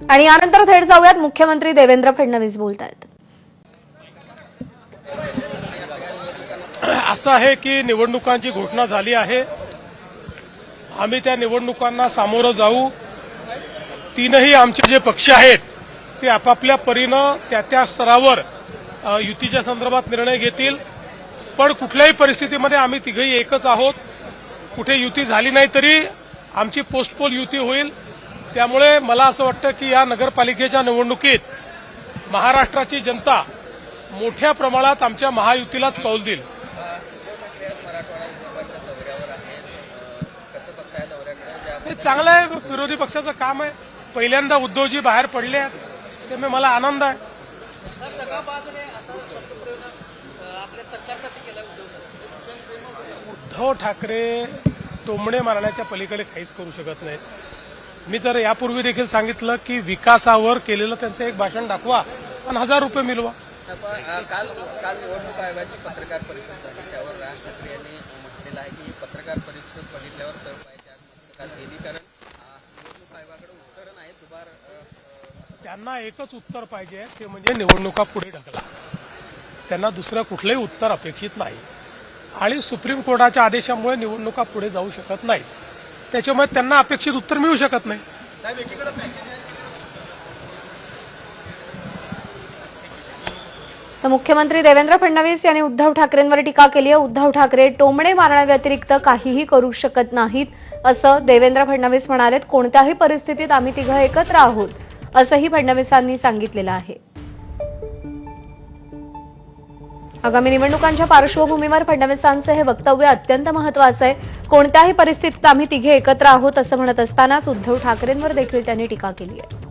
आणि यानंतर थेट जाऊयात मुख्यमंत्री देवेंद्र फडणवीस बोलतायत। असं आहे की निवडणुकांची घोषणा झाली आहे। आम्ही त्या निवडणुकांना सामोरं जाऊ। तीनही आमचे जे पक्ष आहेत ते आपापल्या परीनं त्या स्तरावर युतीच्या संदर्भात निर्णय घेतील। पण कुठल्याही परिस्थितीमध्ये आम्ही तिघही एकच आहोत। कुठे युती झाली नाही तरी आमची पोस्टपोल युती होईल। त्यामुळे मला असं वाटतं की या नगरपालिकेच्या निवडणुकीत महाराष्ट्राची जनता मोठ्या प्रमाणात आमच्या महायुतीलाच कौल देईल। हे चांगलं आहे, विरोधी पक्षाचं काम आहे। पहिल्यांदा उद्धवजी बाहेर पडले आहेत, त्यामुळे मला आनंद आहे। उद्धव ठाकरे टोमणे मारण्याच्या पलीकडे काहीच करू शकत नाहीत। मी तर यापूर्वी देखील सांगितलं की विकासावर केलेलं त्यांचं एक भाषण दाखवा आणि 1000 रुपये मिळवा। काल निवडणूक आयोगाची पत्रकार परिषद झाली, त्यावर राज ठाकरे यांनी म्हटलेलं आहे की पत्रकार परिषद बघितल्यावर केली, कारण निवडणूक आयोगाकडे उत्तर नाही। त्यांना एकच उत्तर पाहिजे, ते म्हणजे निवडणुका पुढे ढकला। त्यांना दुसरं कुठलंही उत्तर अपेक्षित नाही आणि सुप्रीम कोर्टाच्या आदेशामुळे निवडणुका पुढे जाऊ शकत नाही। त्याच्यामुळे त्यांना अपेक्षित उत्तर मिळू शकत नाही। तर मुख्यमंत्री देवेंद्र फडणवीस यांनी उद्धव ठाकरेंवर टीका केली आहे। उद्धव ठाकरे टोमणे मारण्याव्यतिरिक्त काहीही करू शकत नाहीत असं देवेंद्र फडणवीस म्हणालेत। कोणत्याही परिस्थितीत आम्ही तिघं एकत्र आहोत असंही फडणवीसांनी सांगितलेलं आहे। आगामी निवडणुकांच्या पार्श्वभूमीवर फडणवीसांचं हे वक्तव्य अत्यंत महत्त्वाचं आहे। कोणत्याही परिस्थितीत आम्ही तिघे एकत्र आहोत असं म्हणत असतानाच उद्धव ठाकरेंवर देखील त्यांनी टीका केली आहे।